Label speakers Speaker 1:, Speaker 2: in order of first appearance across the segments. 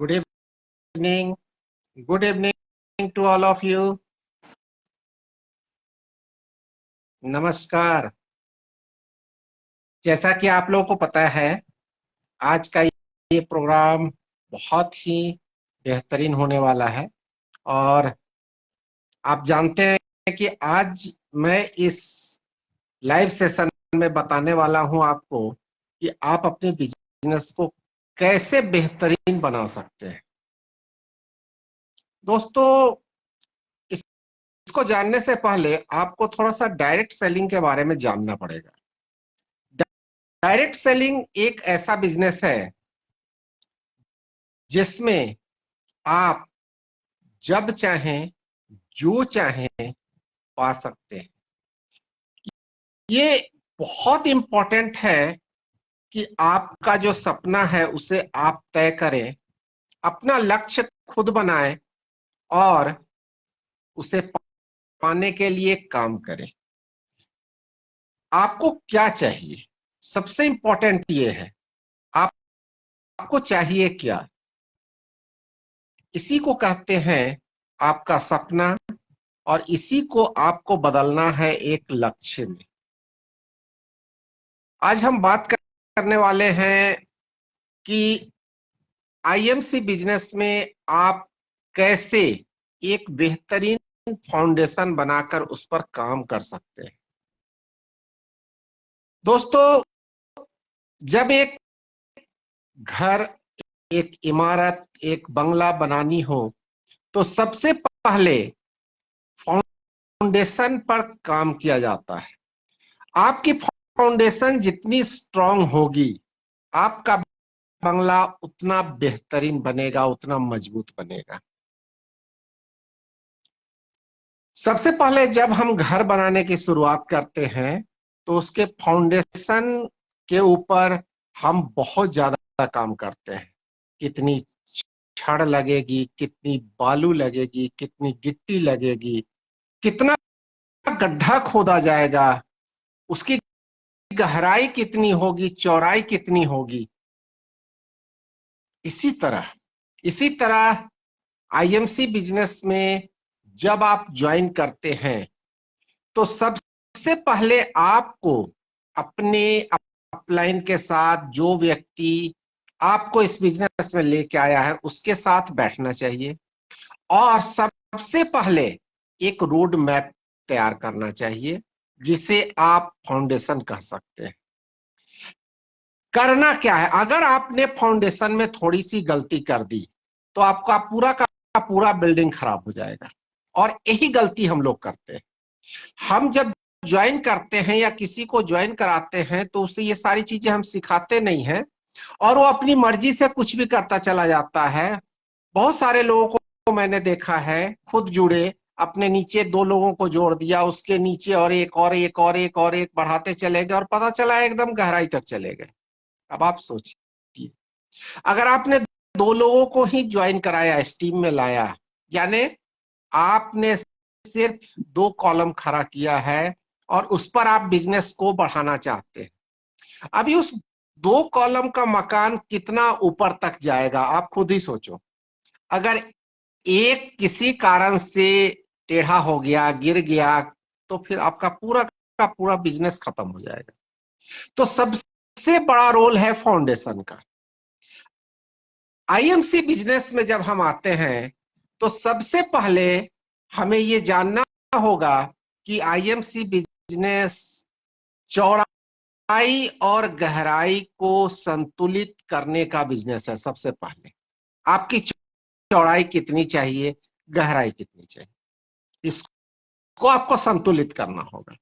Speaker 1: Good evening. Good evening to all of you. नमस्कार। जैसा कि आप लोगों को पता है, आज का ये प्रोग्राम बहुत ही बेहतरीन होने वाला है और आप जानते हैं कि आज मैं इस लाइव सेशन में बताने वाला हूं आपको कि आप अपने बिजनेस को कैसे बेहतरीन बना सकते हैं। दोस्तों, इसको जानने से पहले आपको थोड़ा सा डायरेक्ट सेलिंग के बारे में जानना पड़ेगा। डायरेक्ट सेलिंग एक ऐसा बिजनेस है जिसमें आप जब चाहें जो चाहें पा सकते हैं। ये बहुत इंपॉर्टेंट है कि आपका जो सपना है उसे आप तय करें, अपना लक्ष्य खुद बनाएं और उसे पाने के लिए काम करें। आपको क्या चाहिए, सबसे इंपॉर्टेंट ये है, आपको चाहिए क्या। इसी को कहते हैं आपका सपना और इसी को आपको बदलना है एक लक्ष्य में। आज हम बात करने वाले हैं कि आईएमसी बिजनेस में आप कैसे एक बेहतरीन फाउंडेशन बनाकर उस पर काम कर सकते हैं। दोस्तों, जब एक घर, एक इमारत, एक बंगला बनानी हो तो सबसे पहले फाउंडेशन पर काम किया जाता है। आपकी फाउंडेशन जितनी स्ट्रांग होगी, आपका बंगला उतना बेहतरीन बनेगा, उतना मजबूत बनेगा। सबसे पहले जब हम घर बनाने की शुरुआत करते हैं तो उसके फाउंडेशन के ऊपर हम बहुत ज्यादा काम करते हैं। कितनी छड़ लगेगी, कितनी बालू लगेगी, कितनी गिट्टी लगेगी, कितना गड्ढा खोदा जाएगा, उसकी गहराई कितनी होगी, चौड़ाई कितनी होगी। इसी तरह आईएमसी बिजनेस में जब आप ज्वाइन करते हैं तो सबसे पहले आपको अपने अपलाइन के साथ, जो व्यक्ति आपको इस बिजनेस में लेके आया है, उसके साथ बैठना चाहिए और सबसे पहले एक रोड मैप तैयार करना चाहिए जिसे आप फाउंडेशन कह सकते हैं। करना क्या है, अगर आपने फाउंडेशन में थोड़ी सी गलती कर दी तो आपका पूरा का पूरा बिल्डिंग खराब हो जाएगा और यही गलती हम लोग करते हैं। हम जब ज्वाइन करते हैं या किसी को ज्वाइन कराते हैं तो उसे ये सारी चीजें हम सिखाते नहीं हैं और वो अपनी मर्जी से कुछ भी करता चला जाता है। बहुत सारे लोगों को मैंने देखा है, खुद जुड़े, अपने नीचे दो लोगों को जोड़ दिया, उसके नीचे और एक और एक और एक और एक बढ़ाते चले गए और पता चला एकदम गहराई तक चले गए। अब आप सोचिए, अगर आपने दो लोगों को ही ज्वाइन कराया, इस टीम में लाया, यानी आपने सिर्फ 2 कॉलम खड़ा किया है और उस पर आप बिजनेस को बढ़ाना चाहते हैं। अभी उस 2 कॉलम का मकान कितना ऊपर तक जाएगा, आप खुद ही सोचो। अगर एक किसी कारण से टेढ़ा हो गया, गिर गया, तो फिर आपका पूरा का पूरा बिजनेस खत्म हो जाएगा। तो सबसे बड़ा रोल है फाउंडेशन का। आईएमसी बिजनेस में जब हम आते हैं तो सबसे पहले हमें ये जानना होगा कि आईएमसी बिजनेस चौड़ाई और गहराई को संतुलित करने का बिजनेस है। सबसे पहले आपकी चौड़ाई कितनी चाहिए, गहराई कितनी चाहिए, इसको आपको संतुलित करना होगा।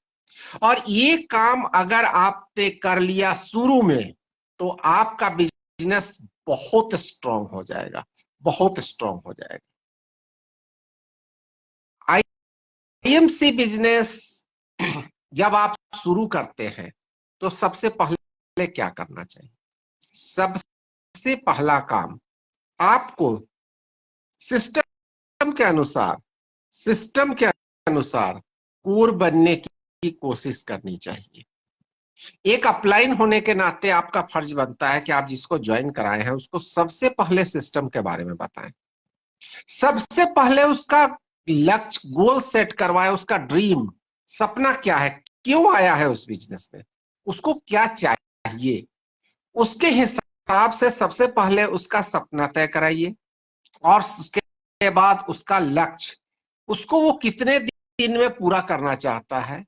Speaker 1: और ये काम अगर आपने कर लिया शुरू में तो आपका बिजनेस बहुत स्ट्रांग हो जाएगा, बहुत स्ट्रांग हो जाएगा। आईएमसी बिजनेस जब आप शुरू करते हैं तो सबसे पहले क्या करना चाहिए? सबसे पहला काम आपको सिस्टम के अनुसार कोर बनने की कोशिश करनी चाहिए। एक अपलाइन होने के नाते आपका फर्ज बनता है कि आप जिसको ज्वाइन कराए हैं उसको सबसे पहले सिस्टम के बारे में बताएं, सबसे पहले उसका लक्ष्य गोल सेट करवाए, उसका ड्रीम सपना क्या है, क्यों आया है उस बिजनेस में, उसको क्या चाहिए, उसके हिसाब से सबसे पहले उसका सपना तय कराइए और उसके बाद उसका लक्ष्य, उसको वो कितने दिन में पूरा करना चाहता है,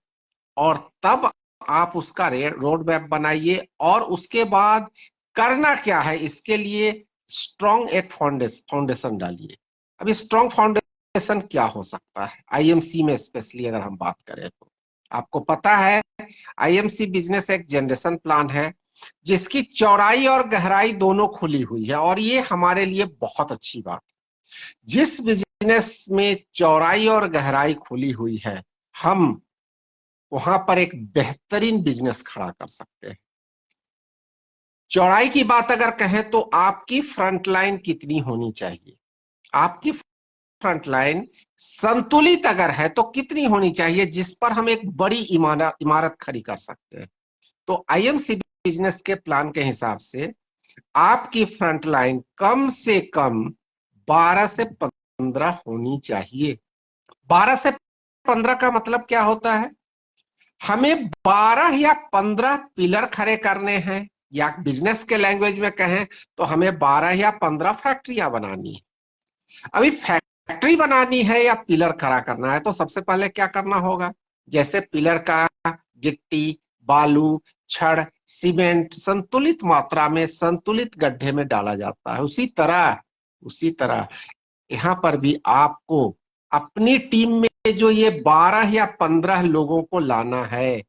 Speaker 1: और तब आप उसका रोड मैप बनाइए और उसके बाद करना क्या है इसके लिए स्ट्रॉन्ग एक फाउंडेशन डालिए। अभी स्ट्रॉन्ग फाउंडेशन क्या हो सकता है आईएमसी में, स्पेशली अगर हम बात करें तो आपको पता है आईएमसी बिजनेस एक जनरेशन प्लान है जिसकी चौड़ाई और गहराई दोनों खुली हुई है, और ये हमारे लिए बहुत अच्छी बात है। जिस बिजनेस में चौड़ाई और गहराई खुली हुई है, हम वहां पर एक बेहतरीन बिजनेस खड़ा कर सकते हैं। चौड़ाई की बात अगर कहें तो आपकी फ्रंट लाइन कितनी होनी चाहिए, आपकी फ्रंट लाइन संतुलित अगर है तो कितनी होनी चाहिए जिस पर हम एक बड़ी इमारत खड़ी कर सकते हैं। तो आईएमसी बिजनेस के प्लान के हिसाब से आपकी फ्रंट लाइन कम से कम 12 से 15 होनी चाहिए। 12 से 15 का मतलब क्या होता है, हमें 12 या 15 पिलर खड़े करने हैं, या बिजनेस के लैंग्वेज में कहें तो हमें 12 या 15 फैक्ट्रियां बनानी है। अभी फैक्ट्री बनानी है या पिलर खड़ा करना है तो सबसे पहले क्या करना होगा, जैसे पिलर का गिट्टी, बालू, छड़, सीमेंट संतुलित मात्रा में संतुलित गड्ढे में डाला जाता है, उसी तरह यहां पर भी आपको अपनी टीम में जो ये 12 या 15 लोगों को लाना है,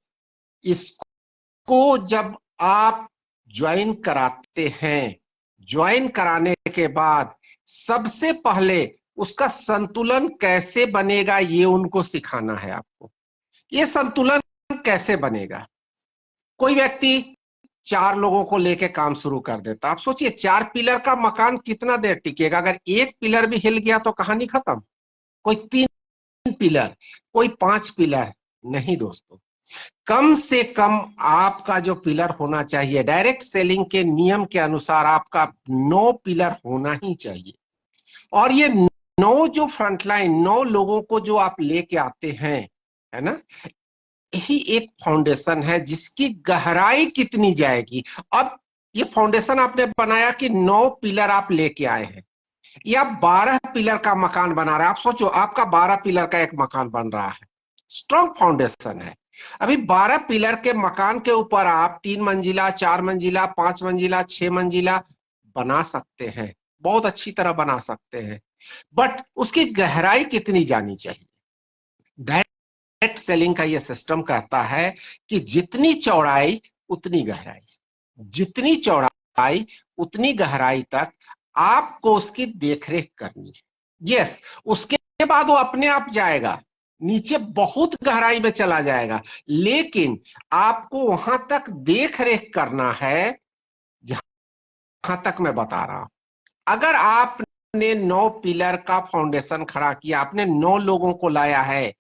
Speaker 1: इसको जब आप ज्वाइन कराते हैं, ज्वाइन कराने के बाद सबसे पहले उसका संतुलन कैसे बनेगा ये उनको सिखाना है आपको। ये संतुलन कैसे बनेगा, कोई व्यक्ति 4 लोगों को लेके काम शुरू कर देता, आप सोचिए 4 पिलर का मकान कितना देर टिकेगा, अगर एक पिलर भी हिल गया तो कहानी खत्म। कोई 3 पिलर, कोई 5 पिलर नहीं दोस्तों, कम से कम आपका जो पिलर होना चाहिए डायरेक्ट सेलिंग के नियम के अनुसार आपका 9 पिलर होना ही चाहिए। और ये 9 जो फ्रंटलाइन 9 लोगों को जो आप लेके आते हैं, है ना, यही एक फाउंडेशन है जिसकी गहराई कितनी जाएगी। अब ये फाउंडेशन आपने बनाया कि 9 पिलर आप लेके आए हैं, या 12 पिलर का मकान बना रहा है, आप सोचो आपका 12 पिलर का एक मकान बन रहा है, स्ट्रॉन्ग फाउंडेशन है। अभी 12 पिलर के मकान के ऊपर आप 3 मंजिला, 4 मंजिला, 5 मंजिला, 6 मंजिला बना सकते हैं, बहुत अच्छी तरह बना सकते हैं, बट उसकी गहराई कितनी जानी चाहिए। डायरेक्ट सेलिंग का यह सिस्टम कहता है कि जितनी चौड़ाई उतनी गहराई, जितनी चौड़ाई उतनी गहराई तक आपको उसकी देखरेख करनी है। यस, उसके बाद वो अपने आप जाएगा नीचे, बहुत गहराई में चला जाएगा, लेकिन आपको वहां तक देखरेख करना है जहां तक मैं बता रहा हूं। अगर आपने 9 पिलर का फाउंडेशन खड़ा किया, आपने 9 लोगों को लाया है,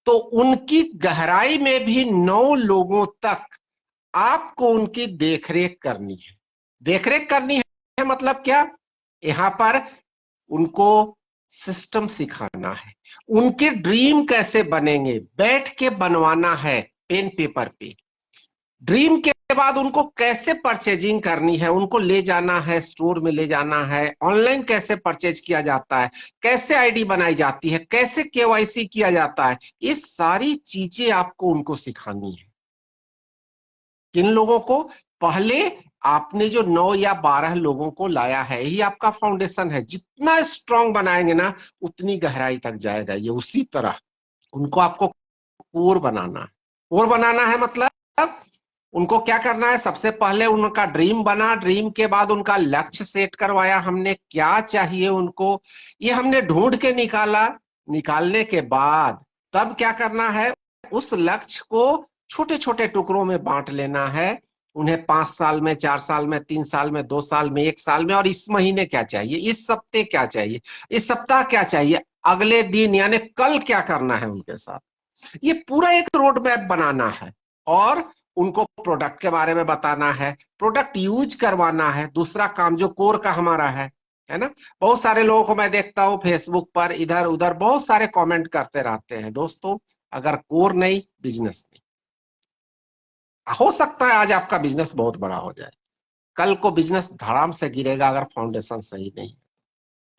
Speaker 1: तो उनकी गहराई में भी 9 लोगों तक आपको उनकी देखरेख करनी है। देखरेख करनी है मतलब क्या, यहां पर उनको सिस्टम सिखाना है, उनके ड्रीम कैसे बनेंगे बैठ के बनवाना है पेन पेपर पे। ड्रीम के बाद उनको कैसे परचेजिंग करनी है, उनको ले जाना है, स्टोर में ले जाना है, ऑनलाइन कैसे परचेज किया जाता है, कैसे आईडी बनाई जाती है, कैसे केवाईसी किया जाता है, ये सारी चीजें आपको उनको सिखानी है। किन लोगों को, पहले आपने जो 9 या 12 लोगों को लाया है ही आपका फाउंडेशन है, जितना स्ट्रांग बनाएंगे ना उतनी गहराई तक जाएगा ये। उसी तरह उनको आपको कोर बनाना है। कोर बनाना है मतलब उनको क्या करना है, सबसे पहले उनका ड्रीम बना, ड्रीम के बाद उनका लक्ष्य सेट करवाया हमने, क्या चाहिए उनको ये हमने ढूंढ के निकाला। निकालने के बाद तब क्या करना है, उस लक्ष्य को छोटे छोटे टुकड़ों में बांट लेना है। उन्हें 5 साल में, 4 साल में, 3 साल में, 2 साल में, 1 साल में, और इस महीने क्या चाहिए, इस हफ्ते क्या चाहिए, इस सप्ताह क्या चाहिए, अगले दिन यानी कल क्या करना है उनके साथ। ये पूरा एक रोड मैप बनाना है और उनको प्रोडक्ट के बारे में बताना है, प्रोडक्ट यूज करवाना है, दूसरा काम जो कोर का हमारा है ना। बहुत सारे लोगों को मैं देखता हूं फेसबुक पर इधर उधर बहुत सारे कमेंट करते रहते हैं। दोस्तों, अगर कोर नहीं, बिजनेस नहीं। हो सकता है आज आपका बिजनेस बहुत बड़ा हो जाए, कल को बिजनेस धड़ाम से गिरेगा अगर फाउंडेशन सही नहीं है।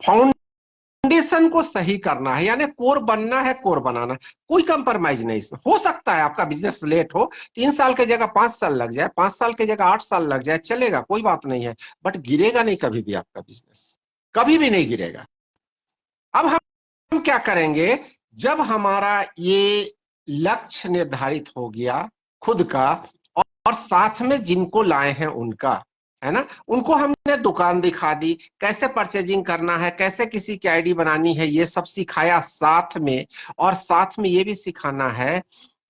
Speaker 1: फाउंडेशन को सही करना है, यानी कोर बनना है, कोर बनाना, कोई कंप्रोमाइज नहीं इसमें। हो सकता है आपका बिजनेस लेट हो, 3 साल की जगह 5 साल लग जाए, 5 साल की जगह 8 साल लग जाए, चलेगा, कोई बात नहीं है, बट गिरेगा नहीं कभी भी आपका बिजनेस, कभी भी नहीं गिरेगा। अब हम क्या करेंगे, जब हमारा ये लक्ष्य निर्धारित हो गया खुद का, और साथ में जिनको लाए हैं उनका, है ना, उनको हमने दुकान दिखा दी, कैसे परचेजिंग करना है, कैसे किसी की आईडी बनानी है, ये सब सिखाया साथ में। और साथ में ये भी सिखाना है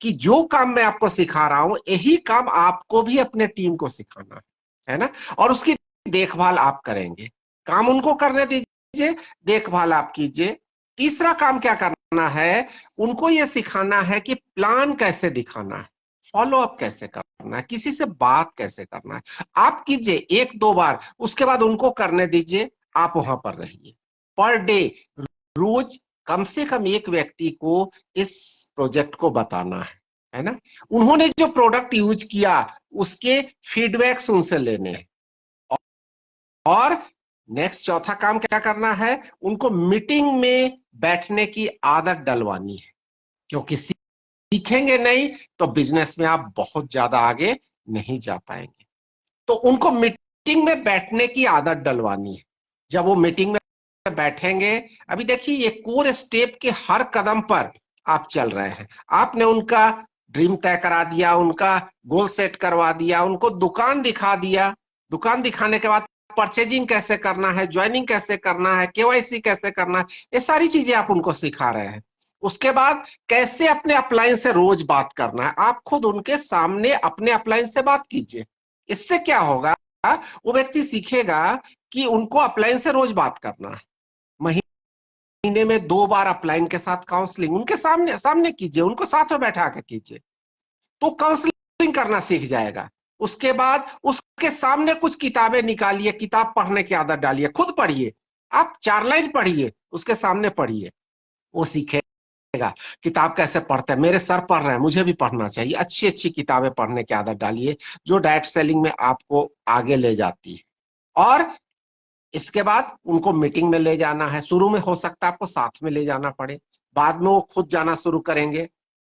Speaker 1: कि जो काम मैं आपको सिखा रहा हूं, यही काम आपको भी अपने टीम को सिखाना है ना, और उसकी देखभाल आप करेंगे। काम उनको करने दीजिए, देखभाल आप कीजिए। तीसरा काम क्या करना है, उनको ये सिखाना है कि प्लान कैसे दिखाना है, फॉलो अप कैसे करना है, किसी से बात कैसे करना है। आप कीजिए 1-2 बार, उसके बाद उनको करने दीजिए, आप वहां पर रहिए। पर डे, रोज कम से कम एक व्यक्ति को इस प्रोजेक्ट को बताना है ना। उन्होंने जो प्रोडक्ट यूज किया उसके फीडबैक्स उनसे लेने हैं। और नेक्स्ट चौथा काम क्या करना है, उनको मीटिंग में बैठने की आदत डलवानी है, क्योंकि सीखेंगे नहीं तो बिजनेस में आप बहुत ज्यादा आगे नहीं जा पाएंगे। तो उनको मीटिंग में बैठने की आदत डलवानी है। जब वो मीटिंग में बैठेंगे, अभी देखिए ये कोर स्टेप के हर कदम पर आप चल रहे हैं, आपने उनका ड्रीम तय करा दिया, उनका गोल सेट करवा दिया, उनको दुकान दिखा दिया, दुकान दिखाने के बाद परचेजिंग कैसे करना है, ज्वाइनिंग कैसे करना है, केवाईसी कैसे करना है, ये सारी चीजें आप उनको सिखा रहे हैं। उसके बाद कैसे अपने अपलाइन से रोज बात करना है, आप खुद उनके सामने अपने अपलाइन से बात कीजिए। इससे क्या होगा, वो व्यक्ति सीखेगा कि उनको अपलाइन से रोज बात करना है। महीने में 2 बार अपलाइन के साथ काउंसलिंग उनके सामने सामने कीजिए, उनको साथ में बैठा के कीजिए, तो काउंसलिंग करना सीख जाएगा। उसके बाद उसके सामने कुछ किताबें निकालिए, किताब पढ़ने की आदत डालिए, खुद पढ़िए, आप 4 लाइन पढ़िए, उसके सामने पढ़िए, वो सीखेगा किताब कैसे पढ़ते हैं। मेरे सर पढ़ रहे हैं, मुझे भी पढ़ना चाहिए। अच्छी अच्छी किताबें पढ़ने की आदत डालिए जो डायरेक्ट सेलिंग में आपको आगे ले जाती है। और इसके बाद उनको मीटिंग में ले जाना है। शुरू में हो सकता है आपको साथ में ले जाना पड़े, बाद में वो खुद जाना शुरू करेंगे,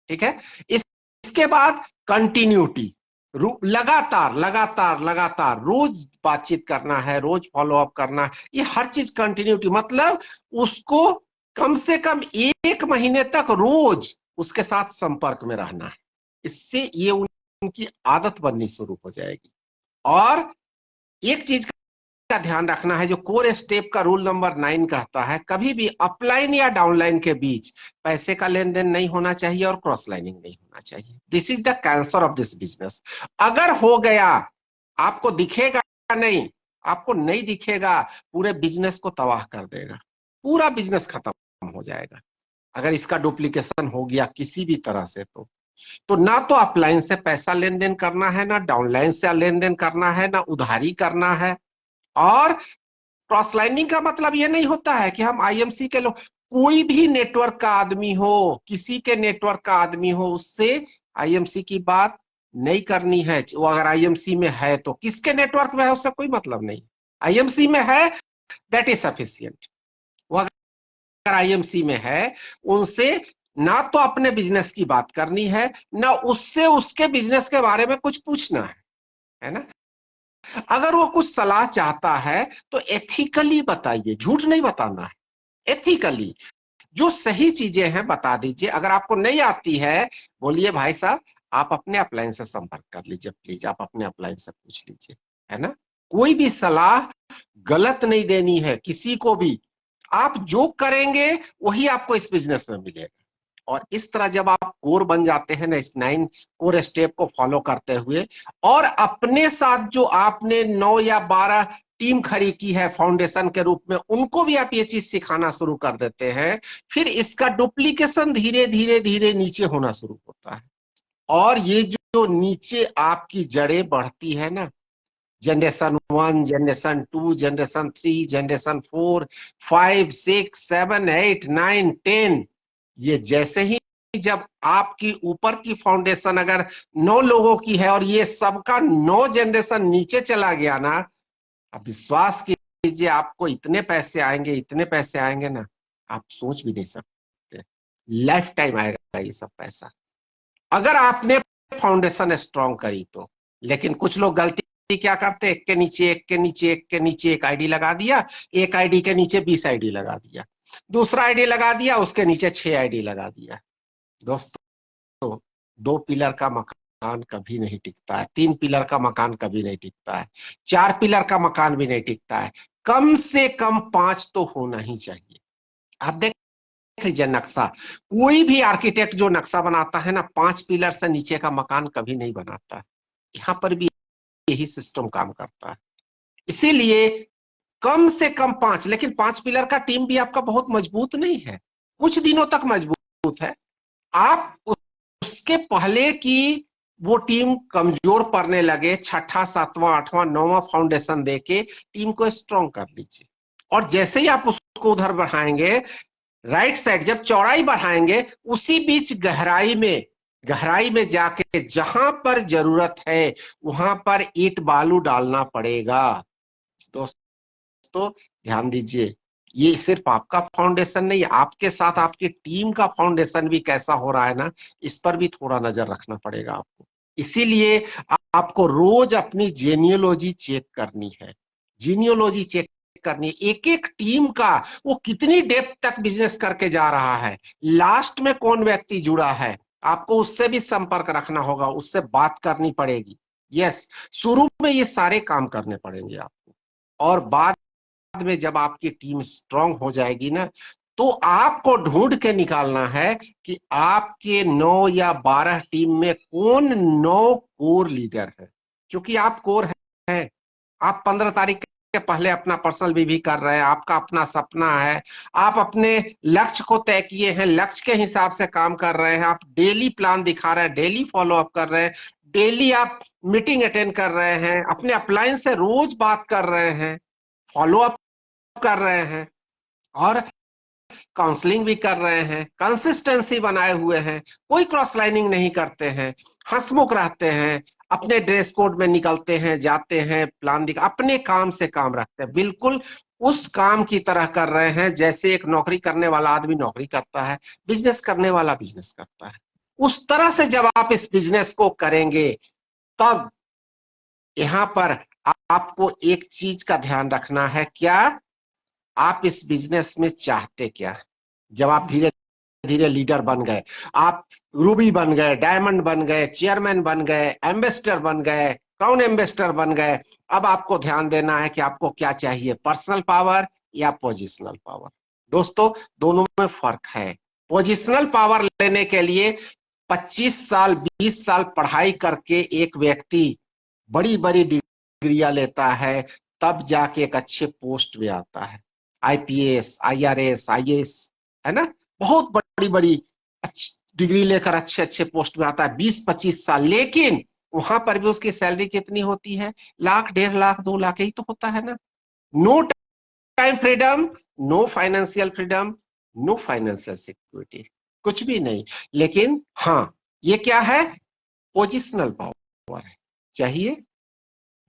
Speaker 1: ठीक है। इसके बाद कंटिन्यूटी, लगातार लगातार लगातार रोज बातचीत करना है, रोज फॉलो अप करना है, ये हर चीज कंटिन्यूटी, मतलब उसको कम से कम 1 महीने तक रोज उसके साथ संपर्क में रहना है। इससे ये उनकी आदत बननी शुरू हो जाएगी। और एक चीज का ध्यान रखना है, जो कोर स्टेप का रूल नंबर 9 कहता है, कभी भी अपलाइन या डाउनलाइन के बीच पैसे का लेन देन नहीं होना चाहिए और क्रॉस लाइनिंग नहीं होना चाहिए। This is the cancer of this business. अगर हो गया, आपको दिखेगा नहीं, आपको नहीं दिखेगा, पूरे बिजनेस को तबाह कर देगा, पूरा बिजनेस खत्म हो जाएगा। अगर इसका डुप्लीकेशन हो गया किसी भी तरह से, तो ना तो अपलाइन से पैसा लेन देन करना है, ना डाउनलाइन से लेन देन करना है, ना उधारी करना है। और क्रॉस लाइनिंग का मतलब यह नहीं होता है कि हम आईएमसी के लोग, कोई भी नेटवर्क का आदमी हो, किसी के नेटवर्क का आदमी हो, उससे आईएमसी की बात नहीं करनी है। वो अगर आईएमसी में है तो, किसके नेटवर्क में है उससे कोई मतलब नहीं, आईएमसी में है दैट इज सफिशिएंट। वो अगर आईएमसी में है, उनसे ना तो अपने बिजनेस की बात करनी है, ना उससे उसके बिजनेस के बारे में कुछ पूछना है ना। अगर वो कुछ सलाह चाहता है तो एथिकली बताइए, झूठ नहीं बताना है, एथिकली जो सही चीजें हैं बता दीजिए। अगर आपको नहीं आती है, बोलिए भाई साहब आप अपने अपलाइन से संपर्क कर लीजिए, प्लीज आप अपने अपलाइन से पूछ लीजिए, है ना। कोई भी सलाह गलत नहीं देनी है किसी को भी। आप जो करेंगे वही आपको इस बिजनेस में मिलेगा। और इस तरह जब आप कोर बन जाते हैं ना, इस 9 कोर स्टेप को फॉलो करते हुए, और अपने साथ जो आपने 9 या 12 टीम खड़ी की है फाउंडेशन के रूप में, उनको भी आप ये चीज सिखाना शुरू कर देते हैं, फिर इसका डुप्लीकेशन धीरे धीरे धीरे नीचे होना शुरू होता है। और ये जो नीचे आपकी जड़ें बढ़ती है ना, जनरेशन 1, जनरेशन 2, जनरेशन 3, जनरेशन 4, 5, 6, 7, 8, 9, 10, ये जैसे ही जब आपकी ऊपर की फाउंडेशन अगर 9 लोगों की है और ये सबका 9 जनरेशन नीचे चला गया ना, अब विश्वास कीजिए आपको इतने पैसे आएंगे, इतने पैसे आएंगे ना, आप सोच भी नहीं सकते। लाइफ टाइम आएगा ये सब पैसा, अगर आपने फाउंडेशन स्ट्रॉन्ग करी तो। लेकिन कुछ लोग गलती क्या करते, एक के नीचे एक के नीचे एक के नीचे एक आईडी लगा दिया, एक आईडी के नीचे 20 आईडी लगा दिया, दूसरा आईडी लगा दिया, उसके नीचे 6 आईडी लगा दिया। दोस्तों, 2 पिलर का मकान कभी नहीं टिकता है, 3 पिलर का मकान कभी नहीं टिकता है, 4 पिलर का मकान भी नहीं टिकता है, कम से कम 5 तो होना ही चाहिए। आप देख लीजिए नक्शा, कोई भी आर्किटेक्ट जो नक्शा बनाता है ना, 5 पिलर से नीचे का मकान कभी नहीं बनाता। यहाँ पर भी यही सिस्टम काम करता है। इसीलिए कम से कम 5, लेकिन 5 पिलर का टीम भी आपका बहुत मजबूत नहीं है, कुछ दिनों तक मजबूत है। आप उसके पहले की वो टीम कमजोर पड़ने लगे, 6ठा 7वां 8वां 9वां फाउंडेशन देके टीम को स्ट्रॉन्ग कर लीजिए। और जैसे ही आप उसको उधर बढ़ाएंगे, राइट साइड जब चौड़ाई बढ़ाएंगे, उसी बीच गहराई में जाके जहां पर जरूरत है वहां पर ईंट बालू डालना पड़ेगा। दोस्तों ध्यान दीजिए, ये सिर्फ आपका फाउंडेशन नहीं, आपके साथ आपकी टीम का फाउंडेशन भी कैसा हो रहा है ना, इस पर भी थोड़ा नजर रखना पड़ेगा आपको। इसीलिए आपको रोज अपनी जेनियोलॉजी चेक करनी है, जीनियोलॉजी चेक करनी है, एक एक टीम का वो कितनी डेप्थ तक बिजनेस करके जा रहा है, लास्ट में कौन व्यक्ति जुड़ा है, आपको उससे भी संपर्क रखना होगा, उससे बात करनी पड़ेगी। यस, शुरू में ये सारे काम करने पड़ेंगे आपको, और बाद में जब आपकी टीम स्ट्रांग हो जाएगी ना, तो आपको ढूंढ के निकालना है कि आपके 9 या 12 टीम में कौन 9 कोर लीडर है। क्योंकि आप कोर हैं, आप 15 तारीख के पहले अपना पर्सनल भी कर रहे हैं, आपका अपना सपना है, आप अपने लक्ष्य को तय किए हैं, लक्ष्य के हिसाब से काम कर रहे हैं, आप डेली प्लान दिखा रहे हैं, डेली फॉलो अप कर रहे हैं, डेली आप मीटिंग अटेंड कर रहे हैं, अपने अपलाइन से रोज बात कर रहे हैं, फॉलो अप कर रहे हैं, और काउंसलिंग भी कर रहे हैं, कंसिस्टेंसी बनाए हुए हैं, कोई क्रॉस लाइनिंग नहीं करते हैं, हंसमुख रहते हैं, अपने ड्रेस कोड में निकलते हैं, जाते हैं, प्लान दिखा, अपने काम से काम रखते हैं, बिल्कुल उस काम की तरह कर रहे हैं जैसे एक नौकरी करने वाला आदमी नौकरी करता है, बिजनेस करने वाला बिजनेस करता है। उस तरह से जब आप इस बिजनेस को करेंगे, तब यहां पर आपको एक चीज का ध्यान रखना है, क्या आप इस बिजनेस में चाहते क्या। जब आप धीरे धीरे लीडर बन गए, आप रूबी बन गए, डायमंड बन गए, चेयरमैन बन गए, एम्बेसडर बन गए, क्राउन एम्बेसडर बन गए, अब आपको ध्यान देना है कि आपको क्या चाहिए, पर्सनल पावर या पोजिशनल पावर। दोस्तों, दोनों में फर्क है। पोजिशनल पावर लेने के लिए 25 साल 20 साल पढ़ाई करके एक व्यक्ति बड़ी बड़ी डिग्रियां लेता है, तब जाके एक अच्छे पोस्ट में आता है, आईपीएस, आईआरएस, आईएएस, है ना, बहुत बड़ी बड़ी डिग्री लेकर अच्छे अच्छे पोस्ट में आता है, 20-25 साल। लेकिन वहां पर भी उसकी सैलरी कितनी होती है, लाख, 1.5 लाख, 2 लाख, यही तो होता है ना। No time freedom, no financial freedom, no financial security, कुछ भी नहीं। लेकिन हाँ, ये क्या है, पोजिशनल पावर है। चाहिए?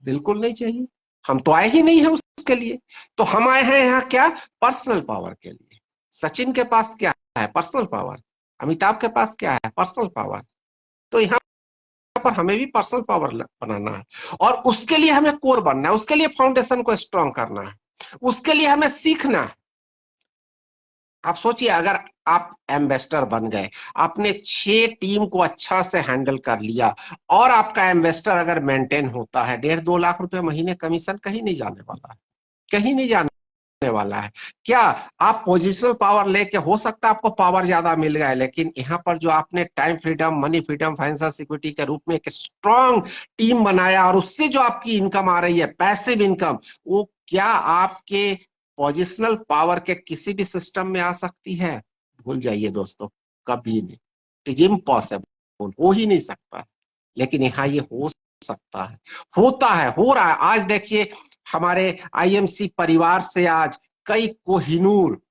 Speaker 1: बिल्कुल नहीं चाहिए, हम तो आए ही नहीं है उसके लिए। तो हम आए हैं यहाँ क्या, पर्सनल पावर के लिए। सचिन के पास क्या है, पर्सनल पावर। अमिताभ के पास क्या है, पर्सनल पावर। तो यहाँ पर हमें भी पर्सनल पावर बनाना है, और उसके लिए हमें कोर बनना है, उसके लिए फाउंडेशन को स्ट्रॉन्ग करना है, उसके लिए हमें सीखना है। आप सोचिए, अगर आप एम्बेसडर बन गए, आपने 6 टीम को अच्छा से हैंडल कर लिया, और आपका एम्बेसडर अगर मेंटेन होता है, 1.5-2 लाख रुपए महीने कमीशन कहीं नहीं जाने वाला है, कहीं नहीं जाने वाला है। क्या आप पोजिशनल पावर लेके, हो सकता है आपको पावर ज्यादा मिल गया, लेकिन यहाँ पर जो आपने time freedom, money freedom, financial security के रूप में एक स्ट्रॉन्ग टीम बनाया, और उससे जो आपकी इनकम आ रही है, पैसिव इनकम, वो क्या आपके पोजिशनल पावर के किसी भी सिस्टम में आ सकती है? भूल जाइए दोस्तों, कभी नहीं, इट इज इम्पॉसिबल, हो ही नहीं सकता। लेकिन यहाँ ये हो सकता है, होता है, हो रहा है। आज देखिए हमारे आईएमसी परिवार से आज कई कोहिनूर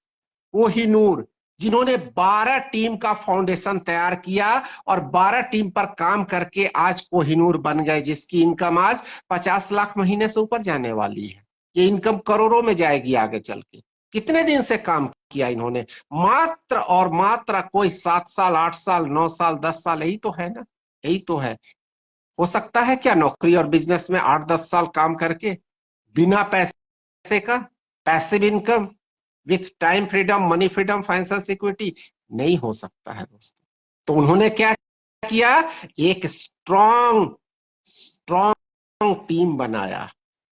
Speaker 1: कोहिनूर जिन्होंने 12 टीम का फाउंडेशन तैयार किया और 12 टीम पर काम करके आज कोहिनूर बन गए, जिसकी इनकम आज 50 लाख महीने से ऊपर जाने वाली है। ये इनकम करोड़ों में जाएगी आगे चल के। कितने दिन से काम किया इन्होंने? मात्र और मात्र कोई 7 साल, 8 साल, 9 साल, 10 साल, यही तो है ना, यही तो है। हो सकता है क्या नौकरी और बिजनेस में 8-10 साल काम करके बिना पैसे का, passive income with time freedom, money freedom, financial security? नहीं हो सकता है दोस्तों। तो उन्होंने क्या किया? एक स्ट्रॉन्ग स्ट्रॉन्ग टीम बनाया,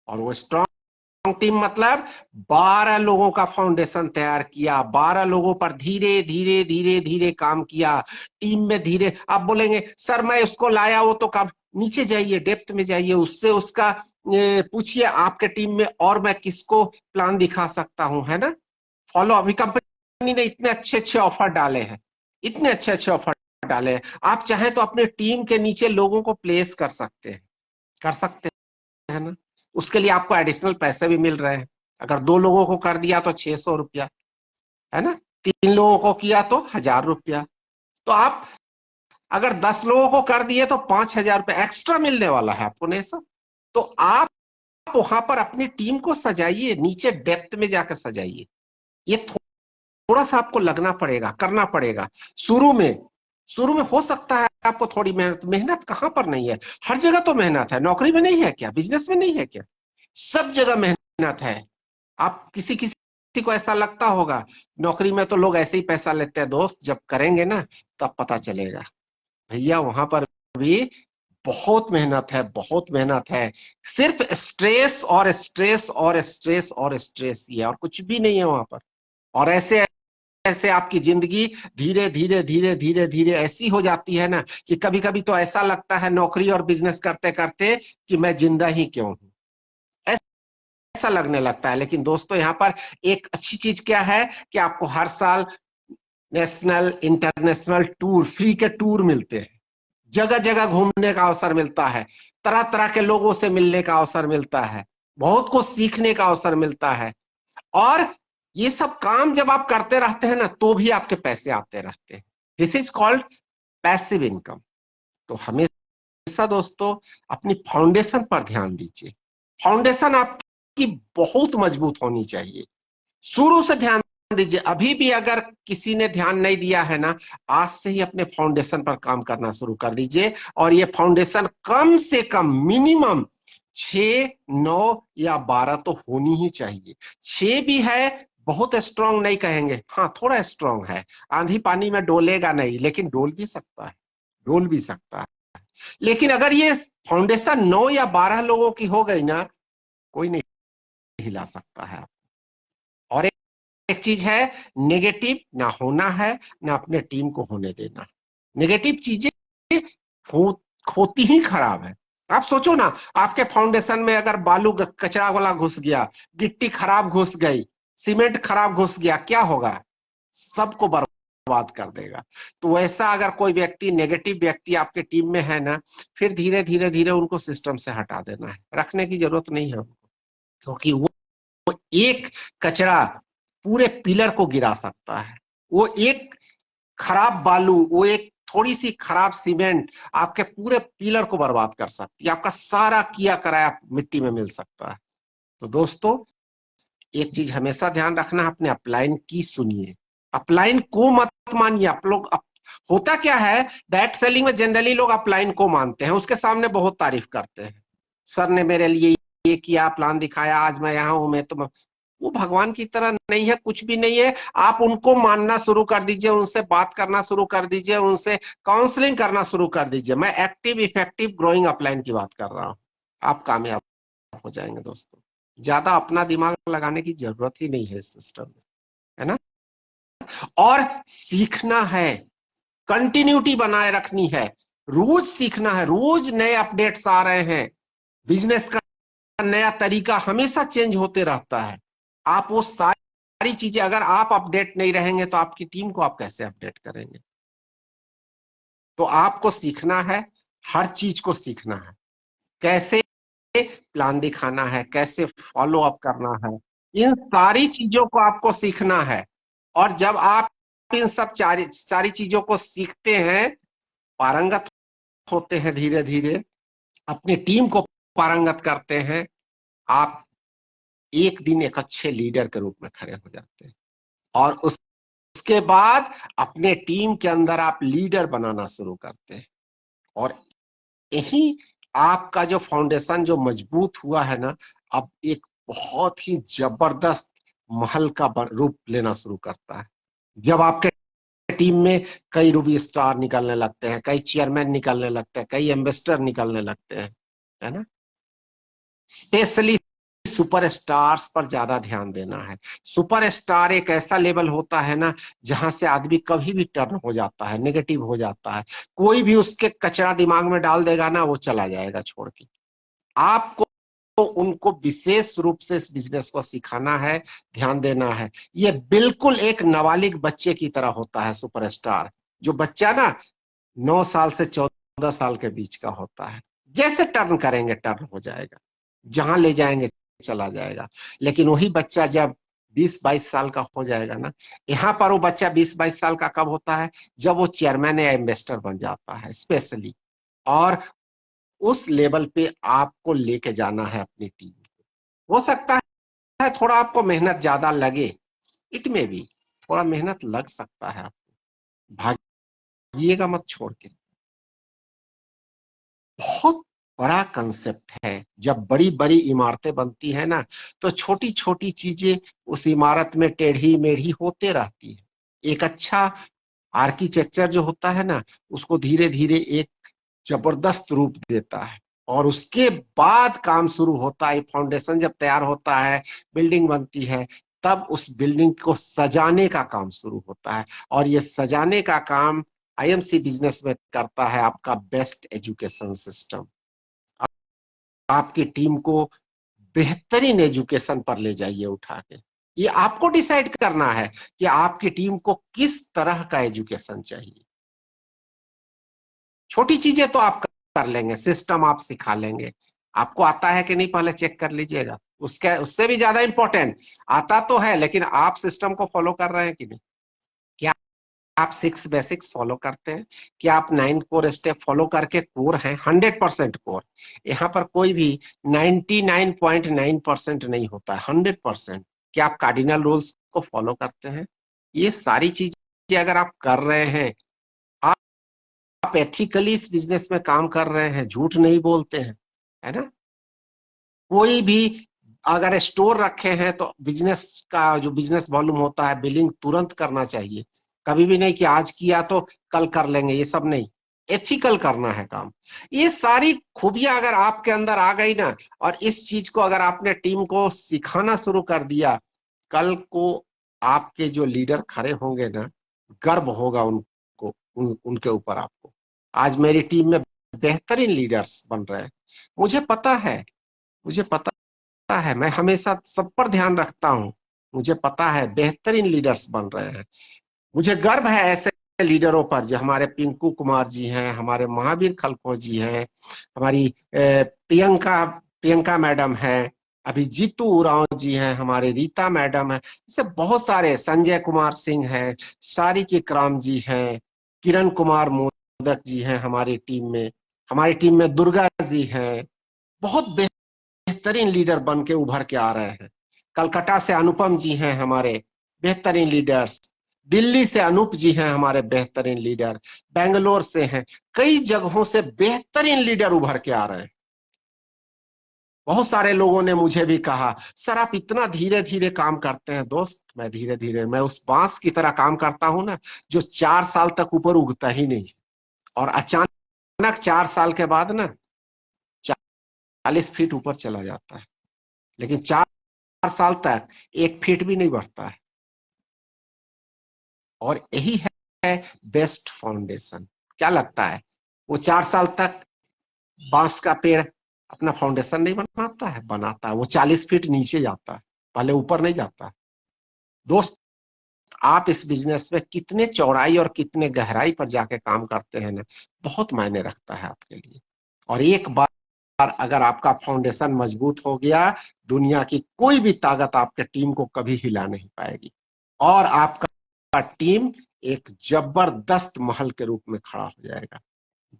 Speaker 1: और वो स्ट्रॉन्ग टीम मतलब 12 लोगों का फाउंडेशन तैयार किया, 12 लोगों पर धीरे धीरे धीरे धीरे काम किया। टीम में धीरे, आप बोलेंगे सर मैं उसको लाया, वो तो काम, नीचे जाइए, डेप्थ में जाइए, उससे उसका पूछिए आपके टीम में और मैं किसको प्लान दिखा सकता हूं, है ना। फॉलो, अभी कंपनी ने इतने अच्छे अच्छे ऑफर डाले हैं, इतने अच्छे अच्छे ऑफर डाले हैं। आप चाहें तो अपने टीम के नीचे लोगों को प्लेस कर सकते हैं, कर सकते हैं ना। उसके लिए आपको एडिशनल पैसे भी मिल रहे हैं। अगर 2 लोगों को कर दिया तो 600 रुपया, है ना। 3 लोगों को किया तो 1000 रुपया। तो आप अगर 10 लोगों को कर दिए तो 5000 रुपया एक्स्ट्रा मिलने वाला है आपको, नहीं सब। तो आप वहां पर अपनी टीम को सजाइए, नीचे डेप्थ में जाकर सजाइए। ये थोड़ा सा आपको लगना पड़ेगा, करना पड़ेगा शुरू में। शुरू में हो सकता है आपको थोड़ी मेहनत, मेहनत कहां पर नहीं है, हर जगह तो मेहनत है। नौकरी में नहीं है क्या? बिजनेस में नहीं है क्या? सब जगह मेहनत है। आप किसी किसी को ऐसा लगता होगा नौकरी में तो लोग ऐसे ही पैसा लेते हैं। दोस्त जब करेंगे ना तब पता चलेगा भैया, वहां पर भी बहुत मेहनत है, बहुत मेहनत है। सिर्फ स्ट्रेस और स्ट्रेस और स्ट्रेस और स्ट्रेस, ये और कुछ भी नहीं है वहां पर। और ऐसे ऐसे आपकी जिंदगी धीरे धीरे धीरे धीरे धीरे ऐसी हो जाती है ना कि कभी कभी तो ऐसा लगता है नौकरी और बिजनेस करते करते कि मैं जिंदा ही क्यों हूं, ऐसा लगने लगता है। लेकिन दोस्तों यहाँ पर एक अच्छी चीज क्या है कि आपको हर साल नेशनल इंटरनेशनल टूर, फ्री के टूर मिलते हैं, जगह जगह घूमने का अवसर मिलता है, तरह तरह के लोगों से मिलने का अवसर मिलता है, बहुत कुछ सीखने का अवसर मिलता है। और ये सब काम जब आप करते रहते हैं ना तो भी आपके पैसे आते रहते हैं। This is called passive income. तो हमेशा दोस्तों अपनी फाउंडेशन पर ध्यान दीजिए। फाउंडेशन आपकी बहुत मजबूत होनी चाहिए, शुरू से ध्यान दीजिए। अभी भी अगर किसी ने ध्यान नहीं दिया है ना, आज से ही अपने फाउंडेशन पर काम करना शुरू कर दीजिए। और ये फाउंडेशन कम से कम मिनिमम 6, 9 या 12 तो होनी ही चाहिए। 6 भी है, बहुत स्ट्रांग नहीं कहेंगे, हाँ थोड़ा स्ट्रांग है, आंधी पानी में डोलेगा नहीं, लेकिन डोल भी सकता है, डोल भी सकता है। लेकिन अगर ये फाउंडेशन 9 या 12 लोगों की हो गई ना, कोई नहीं हिला सकता है। और एक चीज है, नेगेटिव ना होना है, ना अपने टीम को होने देना। नेगेटिव चीजें होती ही खराब है। आप सोचो ना, आपके फाउंडेशन में अगर बालू कचरा वाला घुस गया, गिट्टी खराब घुस गई, सीमेंट खराब घुस गया, क्या होगा? सबको बर्बाद कर देगा। तो वैसा अगर कोई व्यक्ति, नेगेटिव व्यक्ति आपके टीम में है ना, फिर धीरे धीरे धीरे उनको सिस्टम से हटा देना है, रखने की जरूरत नहीं है उनको। क्योंकि वो एक कचरा पूरे पिलर को गिरा सकता है, वो एक खराब बालू, वो एक थोड़ी सी खराब सीमेंट आपके पूरे पिलर को बर्बाद कर सकती है, आपका सारा किया कराया मिट्टी में मिल सकता है। तो दोस्तों एक चीज हमेशा ध्यान रखना, अपने अपलाइन की सुनिए, अपलाइन को मत मानिए। आप लोग होता क्या है, डायरेक्ट सेलिंग में जनरली लोग अपलाइन को मानते हैं, उसके सामने बहुत तारीफ करते हैं, सर ने मेरे लिए ये किया, प्लान दिखाया, आज मैं यहां हूं, मैं तो वो भगवान की तरह नहीं है, कुछ भी नहीं है। आप उनको मानना शुरू कर दीजिए, उनसे बात करना शुरू कर दीजिए, उनसे काउंसलिंग करना शुरू कर दीजिए। मैं एक्टिव इफेक्टिव ग्रोइंग अपलाइन की बात कर रहा हूं। आप कामयाब हो जाएंगे दोस्तों। ज्यादा अपना दिमाग लगाने की जरूरत ही नहीं है इस सिस्टम में, है ना। और सीखना है, कंटिन्यूटी बनाए रखनी है, रोज सीखना है, रोज नए अपडेट्स आ रहे हैं। बिजनेस का नया तरीका हमेशा चेंज होते रहता है। आप वो सारी चीजें, अगर आप अपडेट नहीं रहेंगे तो आपकी टीम को आप कैसे अपडेट करेंगे? तो आपको सीखना है, हर चीज को सीखना है, कैसे प्लान दिखाना है, कैसे फॉलो अप करना है, इन सारी चीजों को आपको सीखना है। और जब आप इन सब सारी चीजों को सीखते हैं, पारंगत होते हैं, धीरे धीरे अपनी टीम को पारंगत करते हैं, आप एक दिन एक अच्छे लीडर के रूप में खड़े हो जाते हैं। और उसके बाद अपने टीम के अंदर आप लीडर बनाना शुरू करते हैं। और यही आपका जो फाउंडेशन जो मजबूत हुआ है ना, अब एक बहुत ही जबरदस्त महल का रूप लेना शुरू करता है। जब आपके टीम में कई रूबी स्टार निकलने लगते हैं, कई चेयरमैन निकलने लगते हैं, कई एम्बेसडर निकलने लगते हैं, है ना। स्पेशली सुपरस्टार्स पर ज्यादा ध्यान देना है। सुपरस्टार एक ऐसा लेवल होता है ना, जहां से आदमी कभी भी टर्न हो जाता है, नेगेटिव हो जाता है। कोई भी उसके कचरा दिमाग में डाल देगा ना, वो चला जाएगा छोड़ के। आपको उनको विशेष रूप से इस बिजनेस को सिखाना है, ध्यान देना है। ये बिल्कुल एक नाबालिग बच्चे की तरह होता है सुपरस्टार। जो बच्चा ना 9 साल से 14 साल के बीच का होता है, जैसे टर्न करेंगे टर्न हो जाएगा, जहां ले जाएंगे चला जाएगा। लेकिन वही बच्चा जब 20-22 साल का हो जाएगा ना, यहाँ पर वो बच्चा 20-22 साल का कब होता है, जब वो चेयरमैन या इन्वेस्टर बन जाता है स्पेशली। और उस लेवल पे आपको लेके जाना है अपनी टीम को। हो सकता है थोड़ा आपको मेहनत ज्यादा लगे, इट में भी थोड़ा मेहनत लग सकता है आपको, भागिएगा मत छोड़ के। बहुत बड़ा कंसेप्ट है। जब बड़ी बड़ी इमारतें बनती है ना, तो छोटी छोटी चीजें उस इमारत में टेढ़ी मेढ़ी होते रहती है। एक अच्छा आर्किटेक्चर जो होता है ना, उसको धीरे धीरे एक जबरदस्त रूप देता है। और उसके बाद काम शुरू होता है। फाउंडेशन जब तैयार होता है, बिल्डिंग बनती है, तब उस बिल्डिंग को सजाने का काम शुरू होता है। और ये सजाने का काम आईएमसी बिजनेस में करता है आपका बेस्ट एजुकेशन सिस्टम। आपकी टीम को बेहतरीन एजुकेशन पर ले जाइए उठा के। ये आपको डिसाइड करना है कि आपकी टीम को किस तरह का एजुकेशन चाहिए। छोटी चीजें तो आप कर लेंगे, सिस्टम आप सिखा लेंगे। आपको आता है कि नहीं पहले चेक कर लीजिएगा। उससे भी ज्यादा इंपॉर्टेंट, आता तो है लेकिन आप सिस्टम को फॉलो कर रहे हैं कि नहीं। क्या आप 6 बेसिक्स फॉलो करते हैं? क्या आप 9 कोर स्टेप फॉलो करके कोर हैं? 100% कोर। यहाँ पर कोई भी 99.9% नहीं होता है, 100%। क्या आप कार्डिनल रूल्स को फॉलो करते हैं? ये सारी चीजें अगर आप कर रहे हैं, आप एथिकली इस बिजनेस में काम कर रहे हैं, झूठ नहीं बोलते हैं, है ना। कोई भी अगर स्टोर रखे हैं तो बिजनेस का जो बिजनेस वॉल्यूम होता है, बिलिंग तुरंत करना चाहिए। कभी भी नहीं कि आज किया तो कल कर लेंगे, ये सब नहीं। एथिकल करना है काम। ये सारी खूबियां अगर आपके अंदर आ गई ना, और इस चीज को अगर आपने टीम को सिखाना शुरू कर दिया, कल को आपके जो लीडर खड़े होंगे ना, गर्व होगा उनको, उनके ऊपर आपको। आज मेरी टीम में बेहतरीन लीडर्स बन रहे हैं। मुझे पता है, मुझे पता है, मैं हमेशा सब पर ध्यान रखता हूं। मुझे पता है बेहतरीन लीडर्स बन रहे हैं। मुझे गर्व है ऐसे लीडरों पर, जो हमारे पिंकू कुमार जी हैं, हमारे महावीर खलखो जी हैं, हमारी प्रियंका प्रियंका मैडम है, अभी जीतू उरांव जी हैं, हमारे रीता मैडम है, ऐसे बहुत सारे, संजय कुमार सिंह है, सारिक इकराम जी हैं, किरण कुमार मोदक जी हैं हमारी टीम में। हमारी टीम में दुर्गा जी हैं। बहुत बेहतरीन लीडर बन के उभर के आ रहे हैं। कलकत्ता से अनुपम जी हैं हमारे बेहतरीन लीडर्स। दिल्ली से अनूप जी हैं हमारे बेहतरीन लीडर। बेंगलोर से हैं। कई जगहों से बेहतरीन लीडर उभर के आ रहे हैं। बहुत सारे लोगों ने मुझे भी कहा, सर आप इतना धीरे धीरे काम करते हैं। दोस्त, मैं धीरे धीरे, मैं उस बांस की तरह काम करता हूं ना, जो 4 साल तक ऊपर उगता ही नहीं, और अचानक 4 साल के बाद ना 40 फीट ऊपर चला जाता है। लेकिन 4 साल तक 1 फीट भी नहीं बढ़ता है। और यही है बेस्ट फाउंडेशन। क्या लगता है, वो 4 साल तक बांस का पेड़ अपना फाउंडेशन नहीं बनाता है? बनाता है। वो 40 फीट नीचे जाता है, पहले ऊपर नहीं जाता है। दोस्त, आप इस बिजनेस में कितने चौड़ाई और कितने गहराई पर जाके काम करते हैं ना, बहुत मायने रखता है आपके लिए। और एक बार अगर आपका फाउंडेशन मजबूत हो गया, दुनिया की कोई भी ताकत आपके टीम को कभी हिला नहीं पाएगी, और आपका टीम एक जबरदस्त महल के रूप में खड़ा हो जाएगा।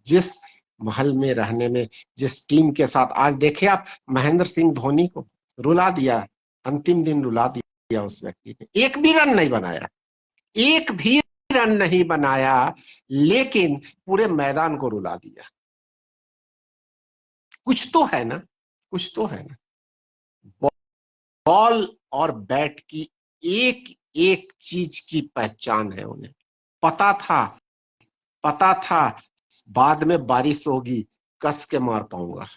Speaker 1: जिस महल में रहने में, जिस टीम के साथ, आज देखिए आप महेंद्र सिंह धोनी को रुला दिया, अंतिम दिन रुला दिया उस व्यक्ति ने, एक भी रन नहीं बनाया, एक भी रन नहीं बनाया, लेकिन पूरे मैदान को रुला दिया। कुछ तो है ना, कुछ तो है ना। बॉल और बैट की एक एक चीज की पहचान है उन्हें। पता था बाद में बारिश होगी, कस के मार पाऊंगा,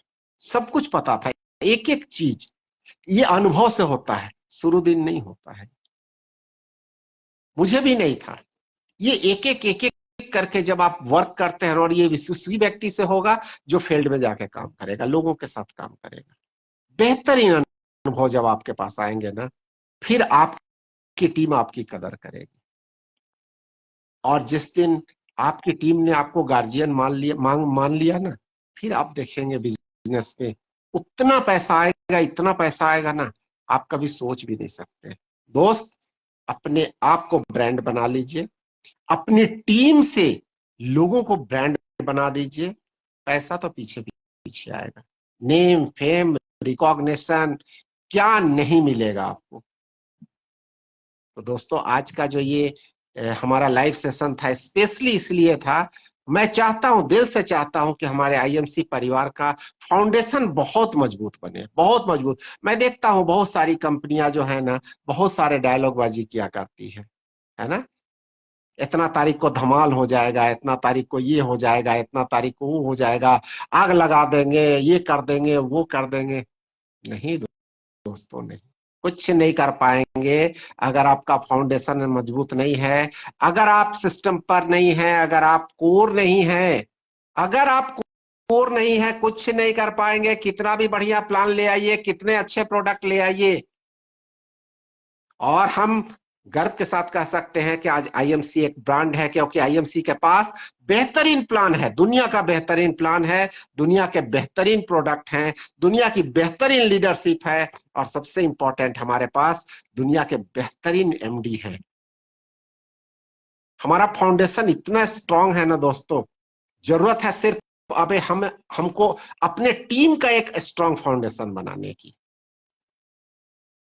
Speaker 1: सब कुछ पता था, एक एक चीज। ये अनुभव से होता है, शुरू दिन नहीं होता है। मुझे भी नहीं था। ये एक एक करके जब आप वर्क करते हैं, और ये उसी व्यक्ति से होगा जो फील्ड में जाके काम करेगा, लोगों के साथ काम करेगा। बेहतरीन अनुभव जब आपके पास आएंगे ना, फिर आपकी टीम आपकी कदर करेगी। और जिस दिन आपकी टीम ने आपको गार्जियन मान लिया ना, फिर आप देखेंगे बिजनेस में उतना पैसा आएगा, इतना पैसा आएगा ना, आप कभी सोच भी नहीं सकते। दोस्त, अपने आप को ब्रांड बना लीजिए, अपनी टीम से लोगों को ब्रांड बना दीजिए। पैसा तो पीछे पीछे आएगा, नेम फेम रिकॉग्निशन क्या नहीं मिलेगा आपको। तो दोस्तों, आज का जो ये हमारा लाइव सेशन था, स्पेशली इसलिए था, मैं चाहता हूं, दिल से चाहता हूं कि हमारे आईएमसी परिवार का फाउंडेशन बहुत मजबूत बने, बहुत मजबूत। मैं देखता हूं बहुत सारी कंपनियां जो है ना, बहुत सारे डायलॉग बाजी किया करती है ना। इतना तारीख को धमाल हो जाएगा, इतना तारीख को ये हो जाएगा, इतना तारीख को वो हो जाएगा, आग लगा देंगे, ये कर देंगे, वो कर देंगे। नहीं दोस्तों, नहीं, कुछ नहीं कर पाएंगे अगर आपका फाउंडेशन मजबूत नहीं है, अगर आप सिस्टम पर नहीं है, अगर आप कोर नहीं है। अगर आप कोर नहीं है, कुछ नहीं कर पाएंगे। कितना भी बढ़िया प्लान ले आइए, कितने अच्छे प्रोडक्ट ले आइए, और हम गर्व के साथ कह सकते हैं कि आज आईएमसी एक ब्रांड है, क्योंकि आईएमसी के पास बेहतरीन प्लान है, दुनिया का बेहतरीन प्लान है, दुनिया के बेहतरीन प्रोडक्ट हैं, दुनिया की बेहतरीन लीडरशिप है, और सबसे इंपॉर्टेंट, हमारे पास दुनिया के बेहतरीन एमडी हैं। हमारा फाउंडेशन इतना स्ट्रांग है ना दोस्तों, जरूरत है सिर्फ अबे हमको अपने टीम का एक स्ट्रांग फाउंडेशन बनाने की,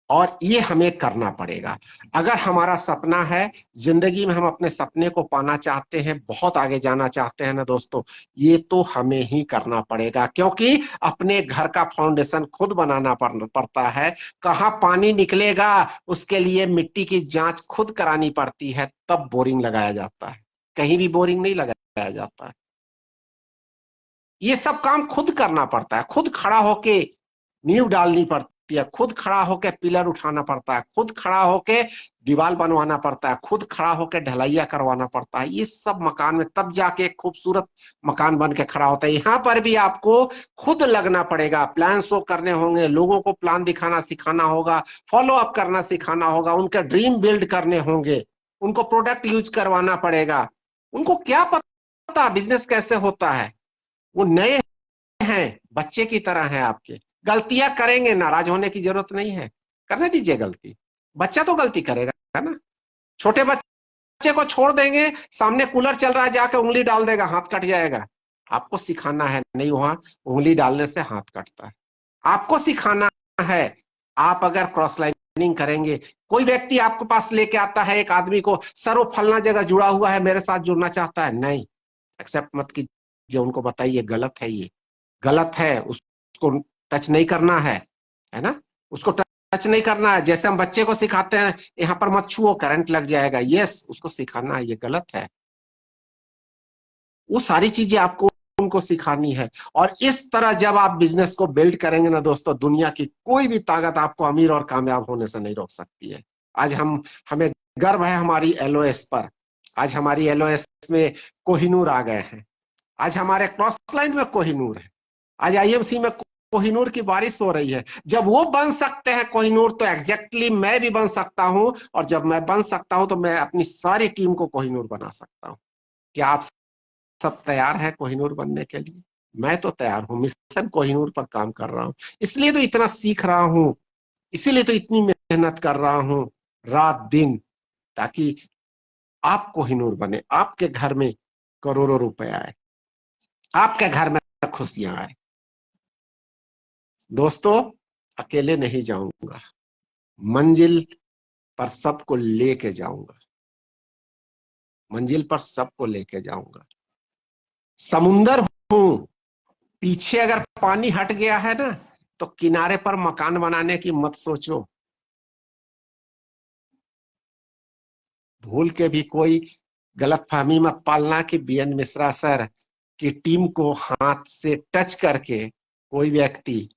Speaker 1: और ये हमें करना पड़ेगा। अगर हमारा सपना है, जिंदगी में हम अपने सपने को पाना चाहते हैं, बहुत आगे जाना चाहते हैं ना दोस्तों, ये तो हमें ही करना पड़ेगा, क्योंकि अपने घर का फाउंडेशन खुद बनाना पड़ता है। कहाँ पानी निकलेगा, उसके लिए मिट्टी की जांच खुद करानी पड़ती है, तब बोरिंग लगाया जाता है, कहीं भी बोरिंग नहीं लगाया जाता है। ये सब काम खुद करना पड़ता है, खुद खड़ा होके नींव डालनी पड़ती है, खुद खड़ा होके पिलर उठाना पड़ता है, खुद खड़ा होके दीवार बनवाना पड़ता है, खुद खड़ा होके ढलैया करवाना पड़ता है। ये सब मकान में तब जाके एक खूबसूरत मकान बन के खड़ा होता है। यहाँ पर भी आपको खुद लगना पड़ेगा, प्लान शो करने होंगे, लोगों को प्लान दिखाना सिखाना होगा, फॉलो अप करना सिखाना होगा, उनके ड्रीम बिल्ड करने होंगे, उनको प्रोडक्ट यूज करवाना पड़ेगा। उनको क्या पता बिजनेस कैसे होता है, वो नए हैं, बच्चे की तरह हैं आपके। गलतियां करेंगे, नाराज होने की जरूरत नहीं है, करने दीजिए गलती। बच्चा तो गलती करेगा, है ना। छोटे बच्चे को छोड़ देंगे, सामने कूलर चल रहा है, जाके उंगली डाल देगा, हाथ कट जाएगा। आपको सिखाना है, नहीं वहां उंगली डालने से हाथ कटता है। आपको सिखाना है। आप अगर क्रॉस लाइनिंग करेंगे, कोई व्यक्ति आपके पास लेके आता है एक आदमी को, सर वो फलना जगह जुड़ा हुआ है, मेरे साथ जुड़ना चाहता है, नहीं, एक्सेप्ट मत कीजिए, उनको बताइए गलत है, ये गलत है, उसको टच नहीं करना है ना, उसको टच नहीं करना है। जैसे हम बच्चे को सिखाते हैं, यहाँ पर मत छुओ, करंट लग जाएगा, यस, उसको सिखाना है, ये गलत है। वो सारी चीजें आपको उनको सिखानी है। और इस तरह जब आप बिजनेस को बिल्ड करेंगे ना दोस्तों, दुनिया की कोई भी ताकत आपको अमीर और कामयाब होने से नहीं रोक सकती है। आज हमें गर्व है हमारी एलओएस पर। आज हमारी एलओएस में कोहिनूर आ गए हैं, आज हमारे क्रॉस लाइन में कोहिनूर है, आज आईएमसी में कोहिनूर की बारिश हो रही है। जब वो बन सकते हैं कोहिनूर, तो एग्जैक्टली मैं भी बन सकता हूं, और जब मैं बन सकता हूं तो मैं अपनी सारी टीम को कोहिनूर बना सकता हूं। क्या आप सब तैयार हैं कोहिनूर बनने के लिए? मैं तो तैयार हूं, मिशन कोहिनूर पर काम कर रहा हूं, इसलिए तो इतना सीख रहा हूं, इसीलिए तो इतनी मेहनत कर रहा हूं रात दिन, ताकि आप कोहिनूर बने, आपके घर में करोड़ों रुपए आए, आपके घर में खुशियां आए। दोस्तों, अकेले नहीं जाऊंगा, मंजिल पर सबको लेके जाऊंगा, मंजिल पर सबको लेके जाऊंगा। समुंदर हूं, पीछे अगर पानी हट गया है ना, तो किनारे पर मकान बनाने की मत सोचो। भूल के भी कोई गलतफहमी मत पालना कि बीएन मिश्रा सर की टीम को हाथ से टच करके कोई व्यक्ति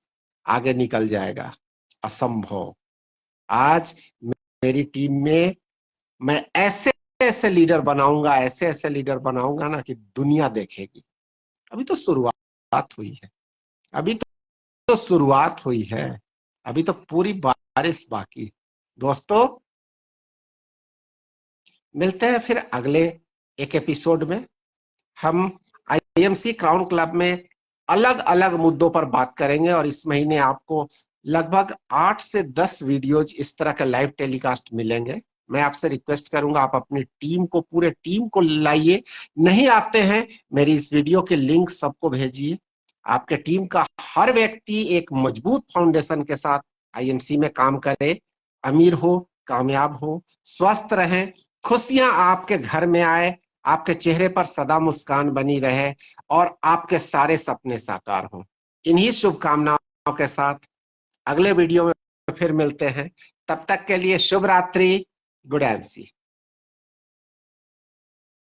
Speaker 1: आगे निकल जाएगा, असंभव। आज मेरी टीम में मैं ऐसे ऐसे लीडर बनाऊंगा, ऐसे ऐसे लीडर बनाऊंगा ना कि दुनिया देखेगी। अभी तो शुरुआत हुई है, अभी तो शुरुआत हुई है, अभी तो पूरी बारिश बाकी। दोस्तों, मिलते हैं फिर अगले एक एपिसोड में। हम आईएमसी क्राउन क्लब में अलग अलग मुद्दों पर बात करेंगे, और इस महीने आपको लगभग 8 से 10 वीडियोज इस तरह का लाइव टेलीकास्ट मिलेंगे। मैं आपसे रिक्वेस्ट करूंगा, आप अपनी टीम को, पूरे टीम को लाइए। नहीं आते हैं, मेरी इस वीडियो के लिंक सबको भेजिए। आपके टीम का हर व्यक्ति एक मजबूत फाउंडेशन के साथ आईएमसी में काम करे, अमीर हो, कामयाब हो, स्वस्थ रहें, खुशियां आपके घर में आए, आपके चेहरे पर सदा मुस्कान बनी रहे, और आपके सारे सपने साकार हों। इन्हीं शुभकामनाओं के साथ अगले वीडियो में फिर मिलते हैं। तब तक के लिए शुभ रात्रि, गुड एमसी।